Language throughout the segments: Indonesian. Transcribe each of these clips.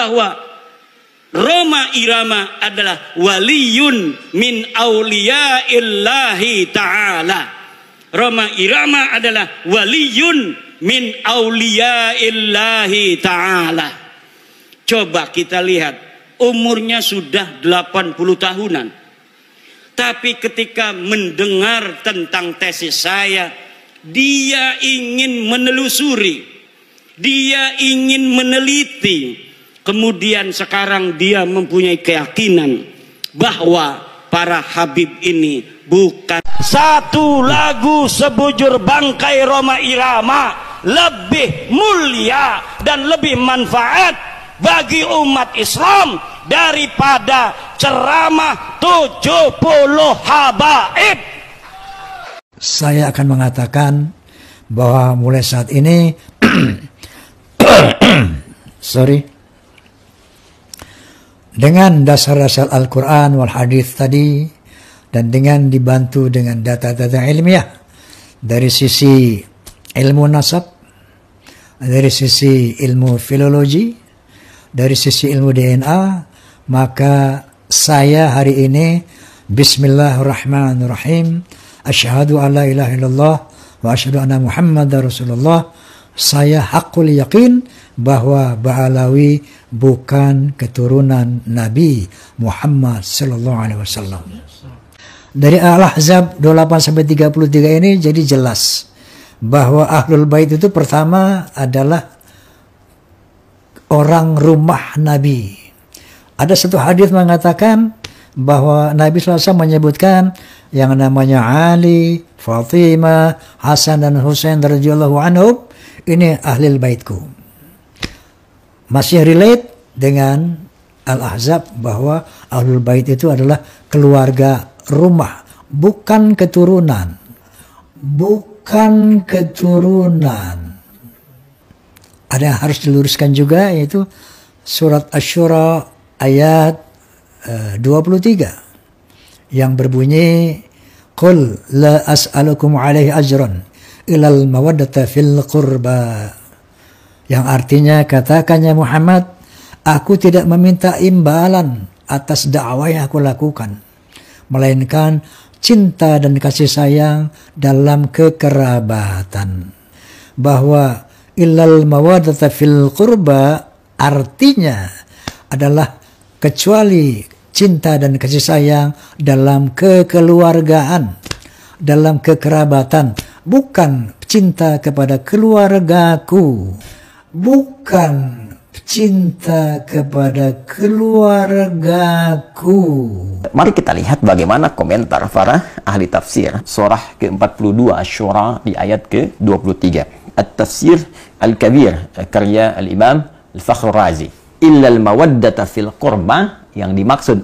bahwa Roma Irama adalah waliyun min auliyaillahi ta'ala. Roma Irama adalah waliyun min auliyaillahi ta'ala. Coba kita lihat, umurnya sudah 80 tahunan. Tapi ketika mendengar tentang tesis saya, dia ingin menelusuri, dia ingin meneliti. Kemudian sekarang dia mempunyai keyakinan bahwa para habib ini bukan satu lagu sebujur bangkai Roma Irama lebih mulia dan lebih manfaat bagi umat Islam daripada ceramah 70 habaib. Saya akan mengatakan bahwa mulai saat ini dengan dasar-dasar Al-Quran wal Hadis tadi, dan dengan dibantu dengan data-data ilmiah dari sisi ilmu nasab, dari sisi ilmu filologi, dari sisi ilmu DNA, maka saya hari ini bismillahirrahmanirrahim, asyhadu an la ilaha illallah wa asyhadu anna Muhammadar Rasulullah. Saya hakul yakin bahwa Ba'alawi bukan keturunan Nabi Muhammad sallallahu alaihi wasallam. Dari Al-Ahzab 28-33 ini jadi jelas bahwa Ahlul Bait itu pertama adalah orang rumah Nabi. Ada satu hadis mengatakan bahwa Nabi SAW menyebutkan yang namanya Ali, Fatimah, Hasan dan Husain radhiyallahu anhum, ini ahlul baitku. Masih relate dengan Al-Ahzab bahwa ahlul bait itu adalah keluarga rumah, bukan keturunan. Bukan keturunan. Ada yang harus diluruskan juga, yaitu surat Asy-Syura ayat 23 yang berbunyi qul la as'alukum alaihi ajran ilal mawaddata fil qurba, yang artinya katakannya Muhammad, aku tidak meminta imbalan atas dakwah yang aku lakukan, melainkan cinta dan kasih sayang dalam kekerabatan. Bahwa ilal mawaddata fil qurba artinya adalah kecuali cinta dan kasih sayang dalam kekeluargaan, dalam kekerabatan, bukan cinta kepada keluargaku, bukan cinta kepada keluargaku. Mari kita lihat bagaimana komentar para ahli tafsir surah ke-42 Asy-Syura di ayat ke-23. At-Tafsir Al-Kabir karya Al-Imam Al-Fakhr Razi. Illa al-mawaddata fil qurba, yang dimaksud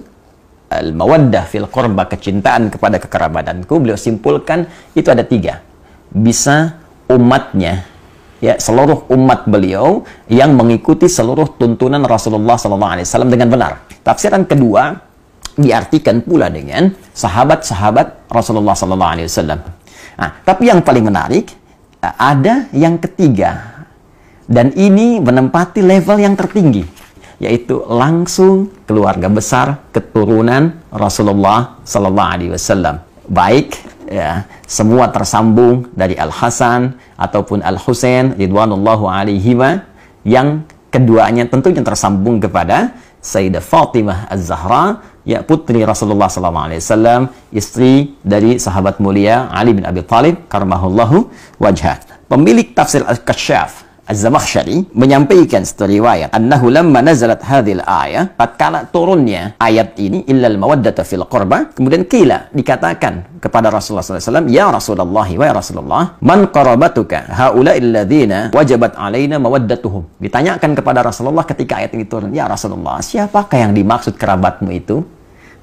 al-mawaddah fil qurba, kecintaan kepada kekerabatanku, beliau simpulkan itu ada 3. Bisa umatnya, ya, seluruh umat beliau yang mengikuti seluruh tuntunan Rasulullah SAW dengan benar. Tafsiran kedua diartikan pula dengan sahabat-sahabat Rasulullah SAW. Nah, tapi yang paling menarik ada yang ketiga, dan ini menempati level yang tertinggi, yaitu langsung keluarga besar keturunan Rasulullah SAW. Baik, ya, semua tersambung dari Al-Hasan ataupun Al-Husain ridwanullahu alaihima, yang keduanya tentunya tersambung kepada Sayyidah Fatimah Az-Zahra, ya, putri Rasulullah SAW, istri dari sahabat mulia Ali bin Abi Thalib karramahullahu wajhah. Pemilik tafsir Al-Kasyaf Az-Zamakhsyari menyampaikan satu riwayat, annahu lamma nazalat hadhil ayah, tatkala turunnya ayat ini, illal mawaddata fil qurba, kemudian qila, dikatakan kepada Rasulullah SAW, ya Rasulullah, wa ya Rasulullah, man qarabatuka haula'il ladzina wajabat alaina mawaddatuhum. Ditanyakan kepada Rasulullah ketika ayat ini turun, ya Rasulullah, siapakah yang dimaksud kerabatmu itu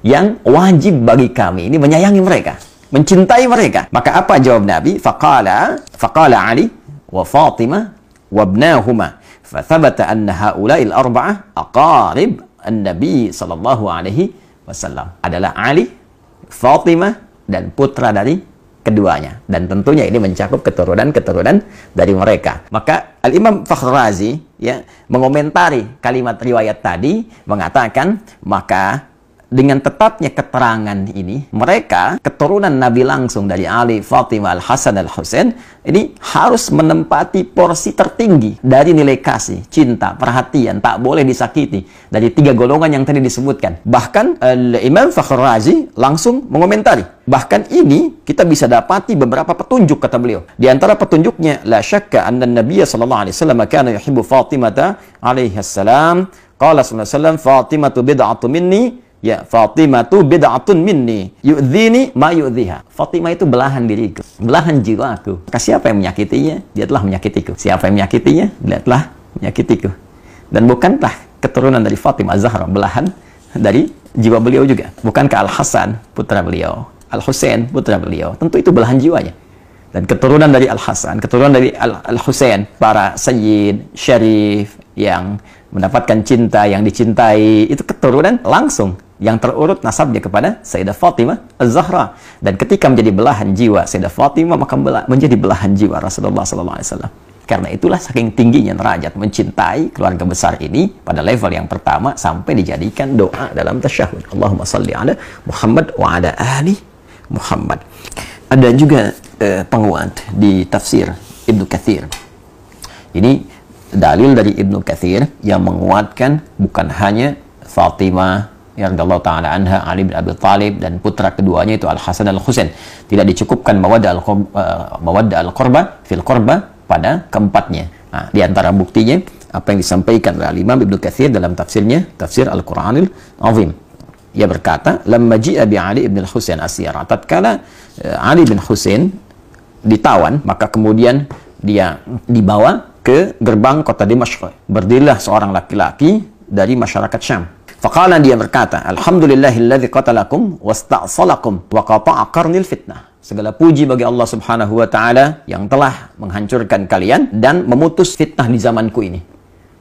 yang wajib bagi kami ini menyayangi mereka, mencintai mereka? Maka apa jawab Nabi? Faqala Ali wa Fatimah wabnahuma, fathabata anna haula'il arba'ah aqarib an-nabi sallallahu alaihi wasallam, adalah Ali, Fatimah, dan putra dari keduanya, dan tentunya ini mencakup keturunan-keturunan dari mereka. Maka Al-Imam Fakhr Razi ya mengomentari kalimat riwayat tadi mengatakan, maka dengan tetapnya keterangan ini, mereka keturunan Nabi langsung dari Ali, Fatimah, Al-Hasan, Al-Husain ini harus menempati porsi tertinggi dari nilai kasih, cinta, perhatian, tak boleh disakiti dari 3 golongan yang tadi disebutkan. Bahkan Imam Fakhr Razi langsung mengomentari, bahkan ini kita bisa dapati beberapa petunjuk, kata beliau. Di antara petunjuknya, la syakka anna Nabiya sallallahu alaihi wasallam kana yuhibbu Fatimah alaihi salam. Qala sallallahu alaihi wasallam, Fatimatu bid'atu minni. Ya, Fatimah itu bid'atun minni yu'dhini ma yu'dhiha. Fatimah itu belahan diriku, belahan jiwaku. Maka siapa yang menyakitinya, dia telah menyakitiku. Siapa yang menyakitinya, dia telah menyakitiku. Dan bukankah keturunan dari Fatimah Az-Zahra belahan dari jiwa beliau juga? Bukankah Al-Hasan putra beliau, Al-Husain putra beliau? Tentu itu belahan jiwanya. Dan keturunan dari Al-Hasan, keturunan dari Al-Husain, para sayyid, syarif yang mendapatkan cinta, yang dicintai, itu keturunan langsung yang terurut nasabnya kepada Sayyidah Fatimah Az-Zahra. Dan ketika menjadi belahan jiwa Sayyidah Fatimah, maka menjadi belahan jiwa Rasulullah SAW. Karena itulah saking tingginya derajat mencintai keluarga besar ini pada level yang pertama sampai dijadikan doa dalam tasyahud. Allahumma salli ala Muhammad wa ala ali Muhammad. Ada juga penguat di tafsir Ibnu Katsir. Ini dalil dari Ibnu Katsir yang menguatkan bukan hanya Fatimah radhiyallahu ta'ala anha, Ali bin Abi Thalib, dan putra keduanya itu Al-Hasan Al-Husain. Tidak dicukupkan mawaddah al-qurba fil qurba pada keempatnya. Nah, di antara buktinya apa yang disampaikan oleh Imam Ibnu Katsir dalam tafsirnya, tafsir Al-Qur'anil Azim. Ia berkata, "Lamma ji'a bi Ali bin Husain asyara." Tatkala Ali bin Husain ditawan, maka kemudian dia dibawa ke gerbang kota Dimashq. Berdirilah seorang laki-laki dari masyarakat Syam. Faqala, dia berkata, "Alhamdulillahilladzi qatalakum wasta'salakum wa qata'a qarnil fitnah." Segala puji bagi Allah Subhanahu wa taala yang telah menghancurkan kalian dan memutus fitnah di zamanku ini.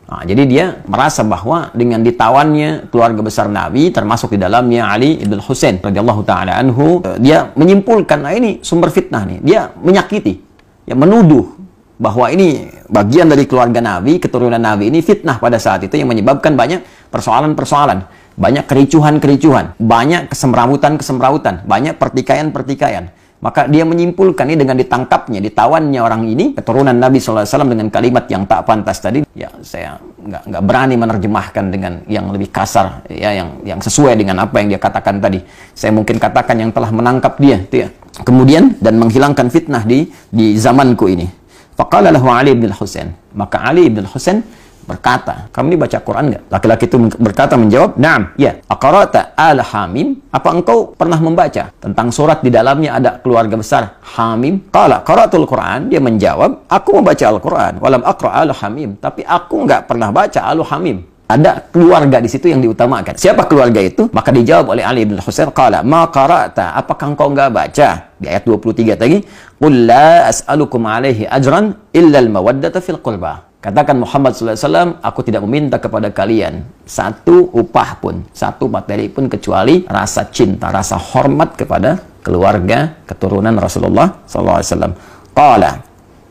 Nah, jadi dia merasa bahwa dengan ditawannya keluarga besar Nabi, termasuk di dalamnya Ali ibn Husain radhiyallahu taala anhu, dia menyimpulkan, nah ini sumber fitnah nih. Dia menyakiti, ya menuduh bahwa ini bagian dari keluarga Nabi, keturunan Nabi ini fitnah pada saat itu yang menyebabkan banyak persoalan-persoalan, banyak kericuhan-kericuhan, banyak kesemrawutan-kesemrawutan, banyak pertikaian-pertikaian. Maka dia menyimpulkan ini dengan ditangkapnya, ditawannya orang ini, keturunan Nabi SAW dengan kalimat yang tak pantas tadi. Ya, saya nggak berani menerjemahkan dengan yang lebih kasar, ya, yang sesuai dengan apa yang dia katakan tadi. Saya mungkin katakan yang telah menangkap dia, ya. Kemudian dan menghilangkan fitnah di zamanku ini. Faqala lahu Ali bin Husain. Maka Ali bin Husain berkata, "Kamu ini baca Quran nggak?" Laki-laki itu berkata, menjawab, "Na'am." Ya. "Aqra'ta al-Hamim?" Apa engkau pernah membaca tentang surat di dalamnya ada keluarga besar Hamim? Qala qara'tul Quran. Dia menjawab, "Aku membaca Al-Quran. Walam aqra' al-Hamim." Tapi aku nggak pernah baca al-Hamim. Ada keluarga di situ yang diutamakan. Siapa keluarga itu? Maka dijawab oleh Ali bin Husain, "Qala ma qara'ta." Apakah engkau enggak baca? Di ayat 23 tadi, "Qul la as'alukum 'alaihi ajran illa al-mawaddata fil qurba." Katakan Muhammad SAW, aku tidak meminta kepada kalian satu upah pun, satu materi pun kecuali rasa cinta, rasa hormat kepada keluarga keturunan Rasulullah SAW. Qala.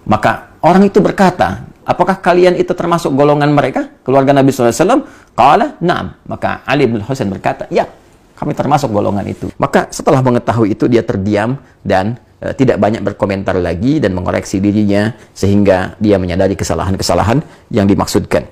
Maka orang itu berkata, apakah kalian itu termasuk golongan mereka, keluarga Nabi SAW? Qala, na'am. Maka Ali bin Husain berkata, ya, kami termasuk golongan itu. Maka setelah mengetahui itu, dia terdiam dan tidak banyak berkomentar lagi dan mengoreksi dirinya sehingga dia menyadari kesalahan-kesalahan yang dimaksudkan.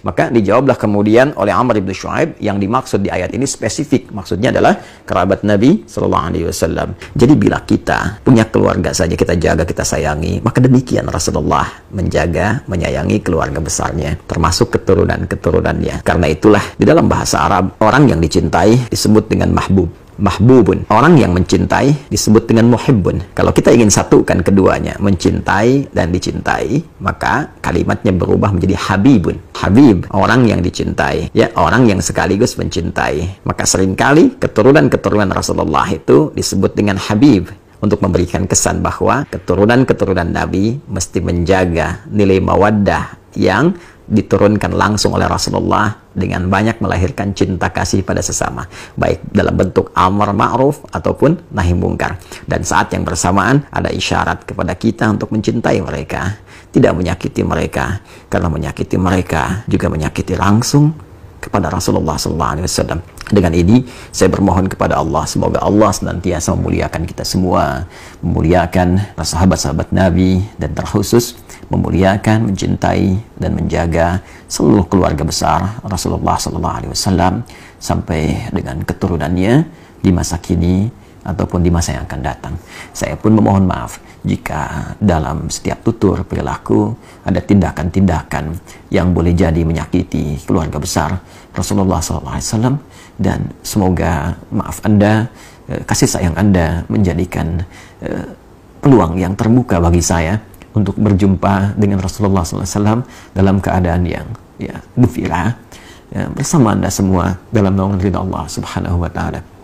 Maka dijawablah kemudian oleh Amr ibn Shu'aib, yang dimaksud di ayat ini spesifik, maksudnya adalah kerabat Nabi SAW. Jadi bila kita punya keluarga saja kita jaga, kita sayangi, maka demikian Rasulullah menjaga, menyayangi keluarga besarnya, termasuk keturunan-keturunannya. Karena itulah di dalam bahasa Arab, orang yang dicintai disebut dengan mahbub. Mahbubun, orang yang mencintai disebut dengan muhibbun. Kalau kita ingin satukan keduanya, mencintai dan dicintai, maka kalimatnya berubah menjadi habibun. Habib, orang yang dicintai, ya, orang yang sekaligus mencintai. Maka seringkali keturunan-keturunan Rasulullah itu disebut dengan habib, untuk memberikan kesan bahwa keturunan-keturunan Nabi mesti menjaga nilai mawaddah yang diturunkan langsung oleh Rasulullah dengan banyak melahirkan cinta kasih pada sesama, baik dalam bentuk amar ma'ruf ataupun nahi mungkar. Dan saat yang bersamaan ada isyarat kepada kita untuk mencintai mereka. tidak menyakiti mereka, karena menyakiti mereka juga menyakiti langsung kepada Rasulullah SAW. Dengan ini saya bermohon kepada Allah, semoga Allah senantiasa memuliakan kita semua, memuliakan sahabat-sahabat Nabi, dan terkhusus memuliakan, mencintai, dan menjaga seluruh keluarga besar Rasulullah SAW sampai dengan keturunannya di masa kini ataupun di masa yang akan datang. Saya pun memohon maaf jika dalam setiap tutur perilaku ada tindakan-tindakan yang boleh jadi menyakiti keluarga besar Rasulullah SAW, dan semoga maaf Anda, kasih sayang Anda menjadikan peluang yang terbuka bagi saya untuk berjumpa dengan Rasulullah SAW dalam keadaan yang gembira bersama Anda semua dalam naungan ridha Allah Subhanahu wa Ta'ala.